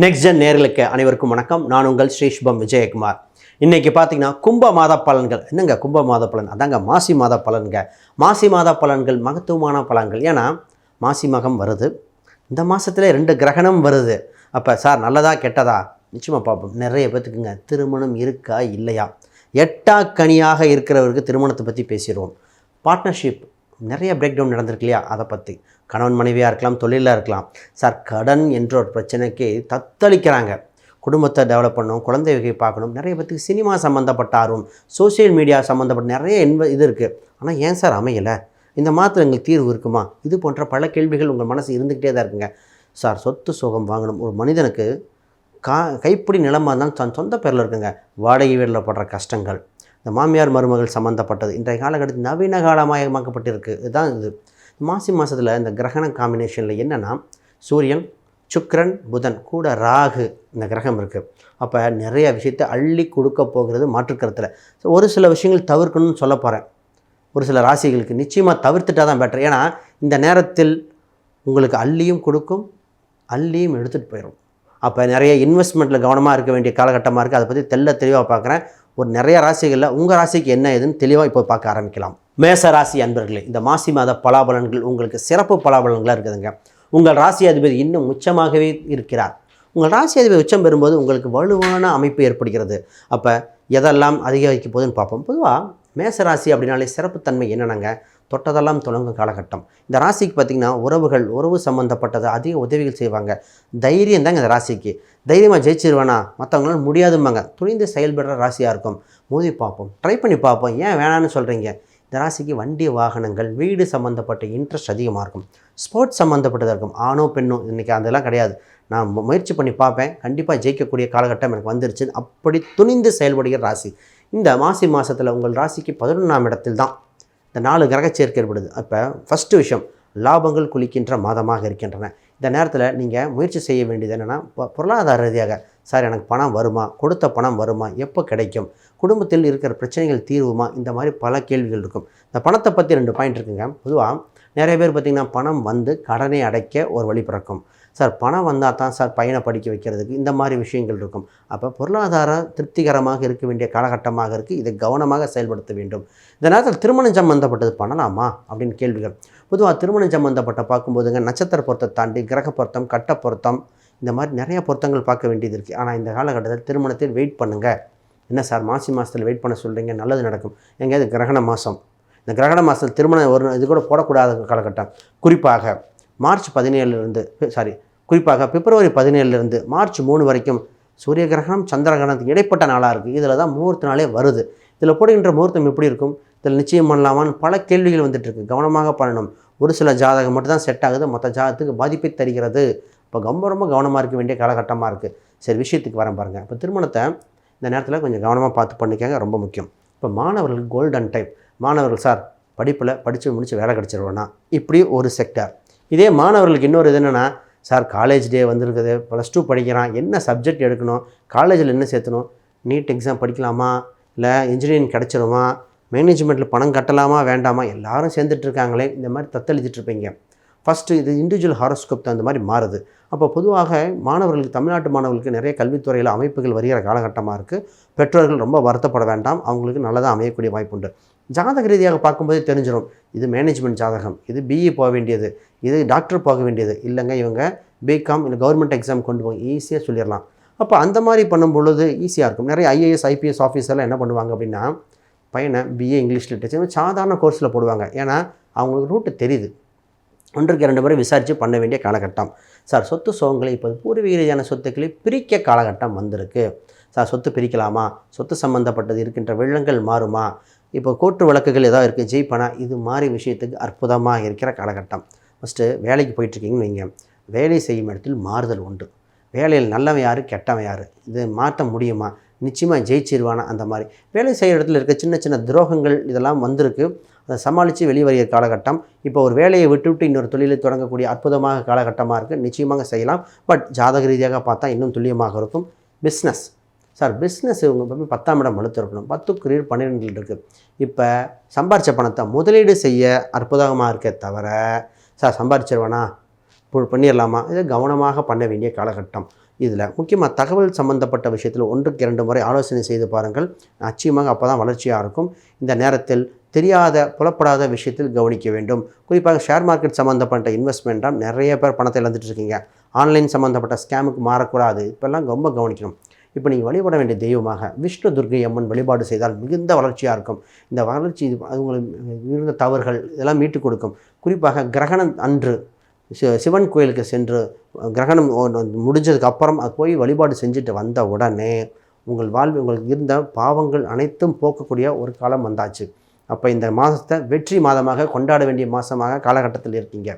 Next gen நேர்களுக்கு அனைவருக்கும் வணக்கம். நான் உங்கள் ஸ்ரீஷ்பம் விஜயகுமார். இன்றைக்கி பார்த்தீங்கன்னா கும்ப மாத பலன்கள். என்னங்க கும்ப மாத பலன்? அதாங்க மாசி மாத பலன்க. மாசி மாத பலன்கள் மகத்துவமான பலன்கள். ஏன்னா மாசி மகம் வருது, இந்த மாதத்தில் 2 கிரகணம் வருது. அப்போ சார் நல்லதா கெட்டதா நிச்சயமாக பார்ப்போம். நிறைய பேத்துக்குங்க திருமணம் இருக்கா இல்லையா, எட்டா கனியாக இருக்கிறவருக்கு திருமணத்தை பற்றி பேசிடுவோம். பார்ட்னர்ஷிப் நிறைய பிரேக் டவுன் நடந்திருக்கு இல்லையா, அதை பற்றி. கணவன் மனைவியாக இருக்கலாம், தொழிலாக இருக்கலாம். சார் கடன் என்ற ஒரு பிரச்சனைக்கு தத்தளிக்கிறாங்க. குடும்பத்தை டெவலப் பண்ணணும், குழந்தை வகை பார்க்கணும். நிறைய பேருக்கு சினிமா சம்மந்தப்பட்ட ஆர்வம், சோசியல் மீடியா சம்மந்தப்பட்ட நிறைய இது இருக்குது. ஆனால் ஏன் சார் அமையலை, இந்த மாதத்தில் எங்களுக்கு தீர்வு இருக்குமா, இது போன்ற பல கேள்விகள் உங்கள் மனசு இருந்துக்கிட்டே தான் இருக்குங்க. சார் சொத்து சுகம் வாங்கணும். ஒரு மனிதனுக்கு கைப்பிடி நிலமாக இருந்தாலும் தன் சொந்த பேரில் இருக்குங்க. வாடகை வீட்டில் படுற கஷ்டங்கள், இந்த மாமியார் மருமகள் சம்மந்தப்பட்டது இன்றைய காலகட்டத்தில் நவீன காலமயமாக்கப்பட்டிருக்கு. இதுதான் இது. மாசி மாதத்தில் இந்த கிரகண காம்பினேஷனில் என்னென்னா, சூரியன், சுக்கிரன், புதன் கூட ராகு இந்த கிரகம் இருக்குது. அப்போ நிறைய விஷயத்தை அள்ளி கொடுக்க போகிறது மாற்றுக்கருத்தில். ஸோ ஒரு சில விஷயங்கள் தவிர்க்கணும்னு சொல்ல போகிறேன். ஒரு சில ராசிகளுக்கு நிச்சயமாக தவிர்த்துட்டால் தான் பெட்டர். ஏன்னா இந்த நேரத்தில் உங்களுக்கு அள்ளியும் கொடுக்கும், அள்ளியும் எடுத்துகிட்டு போயிடும். அப்போ நிறைய இன்வெஸ்ட்மெண்ட்டில் கவனமாக இருக்க வேண்டிய காலகட்டமாக இருக்குது. அதை பற்றி தெளிவாக பார்க்குறேன். ஒரு நிறைய ராசிகளில் உங்கள் ராசிக்கு என்ன ஏதுன்னு தெளிவாக இப்போ பார்க்க ஆரம்பிக்கலாம். மேச ராசி அன்பர்களே, இந்த மாசி மாத பலாபலன்கள் உங்களுக்கு சிறப்பு பலாபலன்களாக இருக்குதுங்க. உங்கள் ராசி அதிபதி இன்னும் உச்சமாகவே இருக்கிறார். உங்கள் ராசி அதிபதி உச்சம் பெறும்போது உங்களுக்கு வலுவான அமைப்பு ஏற்படுகிறது. அப்போ எதெல்லாம் அதிகரிக்க போகுதுன்னு பார்ப்போம். பொதுவாக மேச ராசி அப்படின்னாலே சிறப்புத்தன்மை என்னென்னங்க, தொட்டதெல்லாம் தொடங்கும் காலகட்டம். இந்த ராசிக்கு பார்த்திங்கன்னா உறவு சம்மந்தப்பட்டது அதிக உதவிகள் செய்வாங்க. தைரியம் தாங்க இந்த ராசிக்கு. தைரியமாக ஜெயிச்சிருவேனா, மற்றவங்களால முடியாதும்பாங்க. துணிந்து செயல்படுற ராசியாக இருக்கும். மோதி பார்ப்போம், ட்ரை பண்ணி பார்ப்போம், ஏன் வேணான்னு சொல்கிறீங்க. இந்த ராசிக்கு வண்டி வாகனங்கள், வீடு சம்மந்தப்பட்ட இன்ட்ரெஸ்ட் அதிகமாக இருக்கும். ஸ்போர்ட்ஸ் சம்மந்தப்பட்டதாக இருக்கும். ஆணோ பெண்ணோ இன்றைக்கி அதெல்லாம் கிடையாது. நான் முயற்சி பண்ணி பார்ப்பேன், கண்டிப்பாக ஜெயிக்கக்கூடிய காலகட்டம் எனக்கு வந்துருச்சு. அப்படி துணிந்து செயல்படுகிற ராசி. இந்த மாசி மாதத்தில் உங்கள் ராசிக்கு 11ஆம் இடத்தில் தான் இந்த 4 கிரக சேர்க்கை ஏற்படுது. அப்போ ஃபஸ்ட்டு விஷயம், லாபங்கள் குளிக்கின்ற மாதமாக இருக்கின்றன. இந்த நேரத்தில் நீங்கள் முயற்சி செய்ய வேண்டியது என்னென்னா, பொருளாதார ரீதியாக சார் எனக்கு பணம் வருமா, கொடுத்த பணம் வருமா, எப்போ கிடைக்கும், குடும்பத்தில் இருக்கிற பிரச்சனைகள் தீர்வுமா, இந்த மாதிரி பல கேள்விகள் இருக்கும். இந்த பணத்தை பற்றி 2 பாயிண்ட் இருக்குங்க. பொதுவாக நிறைய பேர் பார்த்திங்கன்னா பணம் வந்து கடனை அடைக்க ஒரு வழி பிறக்கும். சார் பணம் வந்தால் தான் சார் பையனை படிக்க வைக்கிறதுக்கு, இந்த மாதிரி விஷயங்கள் இருக்கும். அப்போ பொருளாதாரம் திருப்திகரமாக இருக்க வேண்டிய காலகட்டமாக இருக்குது. இதை கவனமாக செயல்படுத்த வேண்டும். இந்த நேரத்தில் திருமணம் சம்மந்தப்பட்டது பண்ணலாமா அப்படின்னு கேள்விகள். பொதுவாக திருமணம் சம்மந்தப்பட்ட பார்க்கும்போதுங்க, நட்சத்திர பொருத்தத்தை தாண்டி கிரக பொருத்தம், கட்ட பொருத்தம், இந்த மாதிரி நிறைய பொருத்தங்கள் பார்க்க வேண்டியது இருக்குது. ஆனால் இந்த காலகட்டத்தில் திருமணத்தில் வெயிட் பண்ணுங்கள். என்ன சார் மாசி மாதத்தில் வெயிட் பண்ண சொல்கிறீங்க, நல்லது நடக்கும். எங்கேயாவது கிரகண மாதம், இந்த கிரகண மாதத்தில் திருமணம் ஒரு இது கூட போடக்கூடாத காலகட்டம். குறிப்பாக மார்ச் 17லேருந்து குறிப்பாக பிப்ரவரி 17லேருந்து மார்ச் 3 வரைக்கும் சூரிய கிரகணம் சந்திர கிரகணத்துக்கு இடைப்பட்ட நாளாக இருக்குது. இதில் தான் முகூர்த்த நாளே வருது. இதில் போடுகின்ற முகூர்த்தம் எப்படி இருக்கும், இதில் நிச்சயம் பண்ணலாமான்னு பல கேள்விகள் வந்துட்டுருக்கு. கவனமாக பண்ணணும். ஒரு சில ஜாதகம் மட்டும் தான் செட் ஆகுது, மற்ற ஜாதகத்துக்கு பாதிப்பை தருகிறது. இப்போ ரொம்ப கவனமாக இருக்க வேண்டிய காலகட்டமாக இருக்குது. சரி, விஷயத்துக்கு வரேன் பாருங்கள். இப்போ திருமணத்தை இந்த நேரத்தில் கொஞ்சம் கவனமாக பார்த்து பண்ணிக்கங்க, ரொம்ப முக்கியம். இப்போ மாணவர்களுக்கு கோல்டன் டைம். மாணவர்கள் சார் படிப்பில் படித்து முடித்து வேலை கிடச்சிருவேன்னா, இப்படி ஒரு செக்டார். இதே மாணவர்களுக்கு இன்னொரு இது என்னென்னா, சார் காலேஜ் டே வந்திருக்குது, +2 படிக்கிறான், என்ன சப்ஜெக்ட் எடுக்கணும், காலேஜில் என்ன சேர்த்தணும், நீட் எக்ஸாம் படிக்கலாமா, இல்லை இன்ஜினியரிங் கிடச்சிருமா, மேனேஜ்மெண்ட்டில் பணம் கட்டலாமா வேண்டாமா, எல்லாரும் சேர்ந்துட்டுருக்காங்களே, இந்த மாதிரி தத்தளிச்சிட்ருப்பீங்க. ஃபஸ்ட்டு இது இண்டிவிஜுவல் ஹாரோஸ்கோப் தான் இந்த மாதிரி மாறுது. அப்போ பொதுவாக மாணவர்களுக்கு, தமிழ்நாட்டு மாணவர்களுக்கு நிறைய கல்வித்துறையில் அமைப்புகள் வருகிற காலகட்டமாக இருக்குது. பெற்றோர்கள் ரொம்ப வருத்தப்பட வேண்டாம், அவங்களுக்கு நல்லதாக அமையக்கூடிய வாய்ப்பு உண்டு. ஜாதக ரீதியாக பார்க்கும்போதே தெரிஞ்சிடும், இது மேனேஜ்மெண்ட் ஜாதகம், இது பிஇ போக வேண்டியது, இது டாக்டர் போக வேண்டியது, இல்லைங்க இவங்க பிகாம் இல்லை கவர்மெண்ட் எக்ஸாம் கொண்டு போய் ஈஸியாக சொல்லிடலாம். அப்போ அந்த மாதிரி பண்ணும் பொழுது ஈஸியாக இருக்கும். நிறைய ஐஏஎஸ் ஐபிஎஸ் ஆஃபீஸர்லாம் என்ன பண்ணுவாங்க அப்படின்னா, பையனை பிஏ இங்கிலீஷ் லிட்ரேச்சர் சாதாரண கோர்ஸில் போடுவாங்க. ஏன்னா அவங்களுக்கு ரூட்டு தெரியுது. 1க்கு 2 முறை விசாரித்து பண்ண வேண்டிய காலகட்டம். சார் சொத்து சுகங்களை இப்போ பூர்வீக ரீதியான சொத்துக்களை பிரிக்க காலகட்டம் வந்திருக்கு. சார் சொத்து பிரிக்கலாமா, சொத்து சம்மந்தப்பட்டது இருக்கின்ற வெள்ளங்கள் மாறுமா, இப்போ கோர்ட்டு வழக்குகள் ஏதாவது இருக்குது, ஜெயிப்பனா, இது மாதிரி விஷயத்துக்கு அற்புதமாக இருக்கிற காலகட்டம். ஃபஸ்ட்டு வேலைக்கு போயிட்டுருக்கீங்கன்னு வைங்க, வேலை செய்யும் இடத்தில் மாறுதல் உண்டு. வேலையில் நல்லவன் யார், கெட்டவன் யார், இது மாற்ற முடியுமா, நிச்சயமாக ஜெயிச்சிருவானா, அந்த மாதிரி வேலை செய்கிற இடத்துல இருக்க சின்ன துரோகங்கள் இதெல்லாம் வந்திருக்கு. அதை சமாளித்து வெளியே வருகிற காலகட்டம். இப்போ ஒரு வேலையை விட்டுவிட்டு இன்னொரு தொழிலை தொடங்கக்கூடிய அற்புதமாக காலகட்டமாக இருக்குது. நிச்சயமாக செய்யலாம். பட் ஜாதக ரீதியாக பார்த்தா இன்னும் துல்லியமாக இருக்கும். பிஸ்னஸ் சார், பிஸ்னஸ் இவங்க 10ஆம் இடம் வலுத்திருக்கணும். 10க்கு 12 இருக்குது. இப்போ சம்பாரித்த பணத்தை முதலீடு செய்ய அற்புதமாக இருக்க தவிர, சார் சம்பாரிச்சிருவேனா பண்ணிடலாமா, இதை கவனமாக பண்ண வேண்டிய காலகட்டம். இதில் முக்கியமாக தகவல் சம்பந்தப்பட்ட விஷயத்தில் 1க்கு 2 முறை ஆலோசனை செய்து பாருங்கள். நிச்சயமாக அப்போ தான் வளர்ச்சியாக இருக்கும். இந்த நேரத்தில் தெரியாத புலப்படாத விஷயத்தில் கவனிக்க வேண்டும். குறிப்பாக ஷேர் மார்க்கெட் சம்மந்தப்பட்ட இன்வெஸ்ட்மெண்ட்டாக நிறைய பேர் பணத்தை இழந்துட்டு இருக்கீங்க. ஆன்லைன் சம்மந்தப்பட்ட ஸ்கேமுக்கு மாறக்கூடாது. இப்போல்லாம் ரொம்ப கவனிக்கணும். இப்போ நீங்கள் வழிபட வேண்டிய தெய்வமாக விஷ்ணு துர்க்கை அம்மன் வழிபாடு செய்தால் மிகுந்த வளர்ச்சியாக இருக்கும். இந்த வளர்ச்சி உங்களுக்கு இருந்த தவறுகள் இதெல்லாம் மீட்டுக் கொடுக்கும். குறிப்பாக கிரகணம் அன்று சிவன் கோயிலுக்கு சென்று கிரகணம் முடிஞ்சதுக்கு அப்புறம் அது போய் வழிபாடு செஞ்சுட்டு வந்த உடனே உங்கள் வாழ்வு உங்களுக்கு இருந்த பாவங்கள் அனைத்தும் போக்கக்கூடிய ஒரு காலம் வந்தாச்சு. அப்போ இந்த மாதத்தை வெற்றி மாதமாக கொண்டாட வேண்டிய மாதமாக காலகட்டத்தில் இருக்கீங்க.